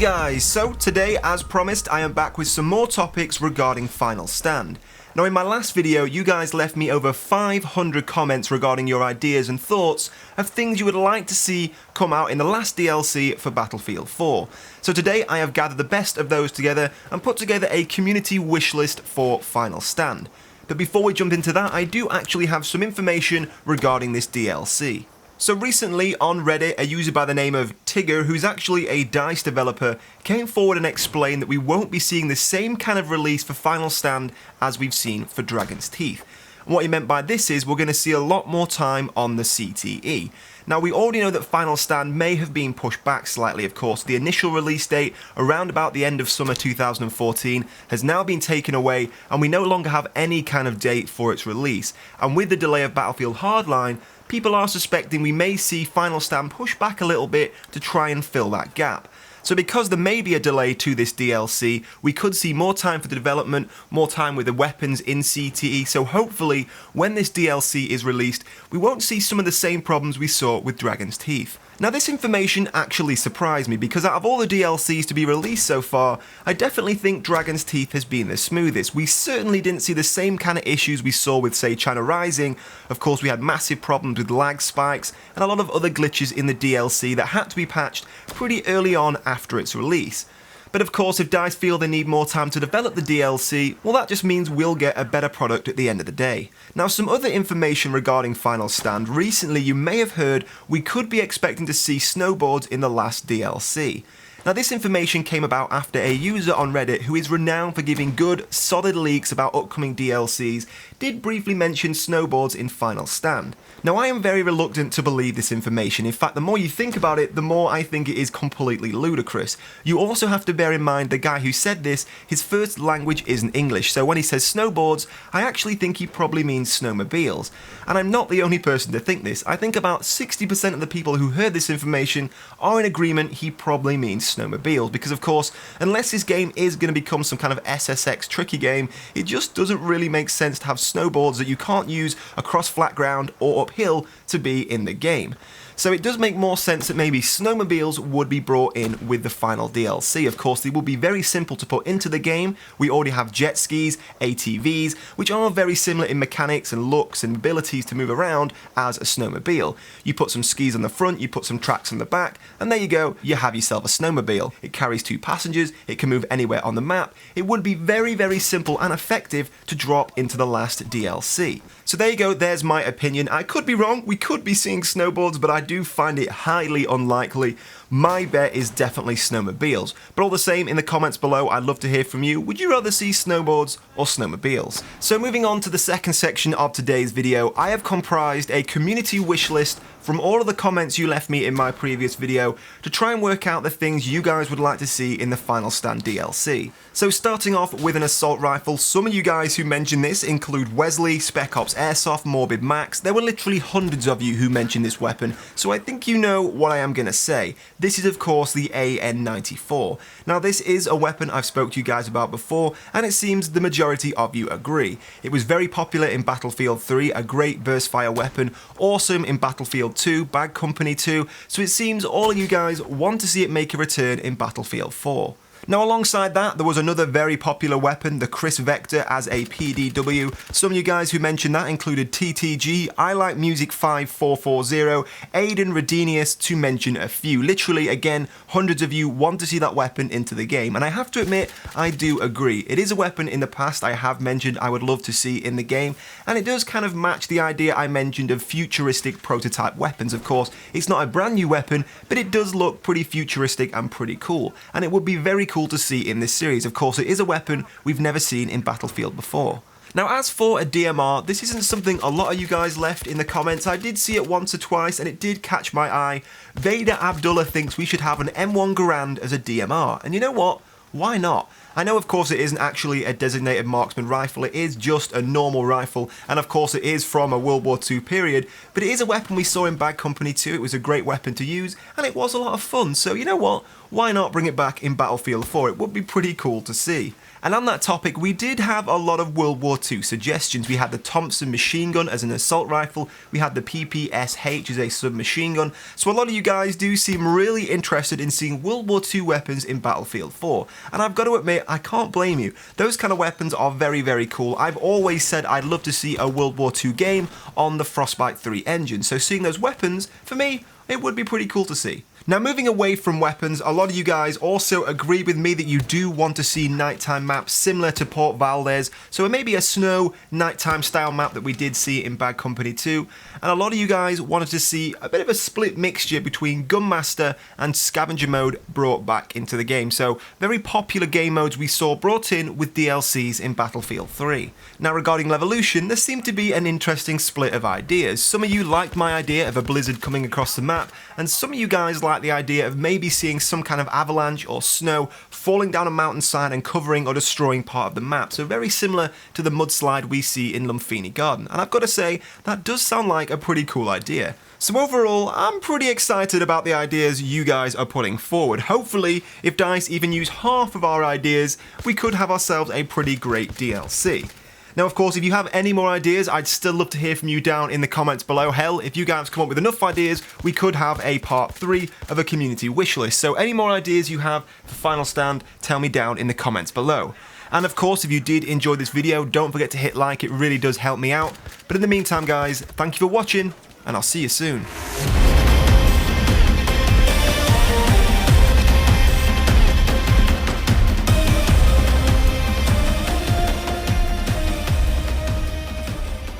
guys, so today as promised I am back with some more topics regarding Final Stand. Now in my last video you guys left me over 500 comments regarding your ideas and thoughts of things you would like to see come out in the last DLC for Battlefield 4. So today I have gathered the best of those together and put together a community wish list for Final Stand. But before we jump into that, I do actually have some information regarding this DLC. So recently on Reddit, a user by the name of Tigger, who's actually a DICE developer, came forward and explained that we won't be seeing the same kind of release for Final Stand as we've seen for Dragon's Teeth. And what he meant by this is we're going to see a lot more time on the CTE. Now we already know that Final Stand may have been pushed back slightly, of course. The initial release date, around about the end of summer 2014, has now been taken away and we no longer have any kind of date for its release. And with the delay of Battlefield Hardline, people are suspecting we may see Final Stand push back a little bit to try and fill that gap. So because there may be a delay to this DLC, we could see more time for the development, more time with the weapons in CTE, so hopefully when this DLC is released, we won't see some of the same problems we saw with Dragon's Teeth. Now this information actually surprised me because out of all the DLCs to be released so far, I definitely think Dragon's Teeth has been the smoothest. We certainly didn't see the same kind of issues we saw with, say, China Rising. Of course, we had massive problems with lag spikes and a lot of other glitches in the DLC that had to be patched pretty early on after its release. But of course, if DICE feel they need more time to develop the DLC, well that just means we'll get a better product at the end of the day. Now some other information regarding Final Stand. Recently you may have heard we could be expecting to see snowboards in the last DLC. Now this information came about after a user on Reddit who is renowned for giving good, solid leaks about upcoming DLCs did briefly mention snowboards in Final Stand. Now I am very reluctant to believe this information. In fact, the more you think about it, the more I think it is completely ludicrous. You also have to bear in mind the guy who said this, his first language isn't English, so when he says snowboards, I actually think he probably means snowmobiles. And I'm not the only person to think this. I think about 60% of the people who heard this information are in agreement he probably means snowmobiles, because of course, unless this game is going to become some kind of SSX tricky game, it just doesn't really make sense to have snowboards that you can't use across flat ground or uphill to be in the game. So it does make more sense that maybe snowmobiles would be brought in with the final DLC. Of course, they will be very simple to put into the game. We already have jet skis, ATVs, which are very similar in mechanics and looks and abilities to move around as a snowmobile. You put some skis on the front, you put some tracks on the back, and there you go, you have yourself a snowmobile. It carries 2 passengers, it can move anywhere on the map. It would be very, very simple and effective to drop into the last DLC. So there you go, there's my opinion. I could be wrong, we could be seeing snowboards, but I do find it highly unlikely. My bet is definitely snowmobiles. But all the same, in the comments below, I'd love to hear from you. Would you rather see snowboards or snowmobiles? So moving on to the second section of today's video, I have comprised a community wish list from all of the comments you left me in my previous video to try and work out the things you guys would like to see in the Final Stand DLC. So starting off with an assault rifle, some of you guys who mentioned this include Wesley, Spec Ops Airsoft, Morbid Max. There were literally hundreds of you who mentioned this weapon, so I think you know what I am going to say. This is of course the AN-94. Now this is a weapon I've spoke to you guys about before, and it seems the majority of you agree. It was very popular in Battlefield 3, a great burst fire weapon, awesome in Battlefield 2, Bad Company 2, so it seems all of you guys want to see it make a return in Battlefield 4. Now alongside that, there was another very popular weapon, the Chris Vector as a PDW. Some of you guys who mentioned that included TTG, I Like Music 5440, Aiden Redenius, to mention a few. Literally, again, hundreds of you want to see that weapon into the game, and I have to admit, I do agree. It is a weapon in the past I have mentioned I would love to see in the game, and it does kind of match the idea I mentioned of futuristic prototype weapons. Of course, it's not a brand new weapon, but it does look pretty futuristic and pretty cool, and it would be very cool to see in this series. Of course, it is a weapon we've never seen in Battlefield before. Now as for a DMR, this isn't something a lot of you guys left in the comments. I did see it once or twice and it did catch my eye. Vader Abdullah thinks we should have an M1 Garand as a DMR, and you know what? Why not? I know of course it isn't actually a designated marksman rifle, it is just a normal rifle, and of course it is from a World War II period, but it is a weapon we saw in Bad Company 2, it was a great weapon to use, and it was a lot of fun, so you know what, why not bring it back in Battlefield 4, it would be pretty cool to see. And on that topic, we did have a lot of World War II suggestions. We had the Thompson machine gun as an assault rifle, we had the PPSH as a submachine gun, so a lot of you guys do seem really interested in seeing World War II weapons in Battlefield 4. And I've got to admit, I can't blame you. Those kind of weapons are very, very cool. I've always said I'd love to see a World War II game on the Frostbite 3 engine, so seeing those weapons, for me, it would be pretty cool to see. Now moving away from weapons, a lot of you guys also agree with me that you do want to see nighttime maps similar to Port Valdez, so it may be a snow nighttime style map that we did see in Bad Company 2, and a lot of you guys wanted to see a bit of a split mixture between Gunmaster and Scavenger mode brought back into the game, so very popular game modes we saw brought in with DLCs in Battlefield 3. Now regarding Levolution, there seemed to be an interesting split of ideas. Some of you liked my idea of a blizzard coming across the map, and some of you guys liked the idea of maybe seeing some kind of avalanche or snow falling down a mountainside and covering or destroying part of the map, so very similar to the mudslide we see in Lumphini Garden, and I've got to say, that does sound like a pretty cool idea. So overall, I'm pretty excited about the ideas you guys are putting forward. Hopefully, if DICE even use half of our ideas, we could have ourselves a pretty great DLC. Now of course, if you have any more ideas, I'd still love to hear from you down in the comments below. Hell, if you guys come up with enough ideas, we could have a part 3 of a community wish list. So any more ideas you have for Final Stand, tell me down in the comments below. And of course, if you did enjoy this video, don't forget to hit like, it really does help me out. But in the meantime guys, thank you for watching, and I'll see you soon.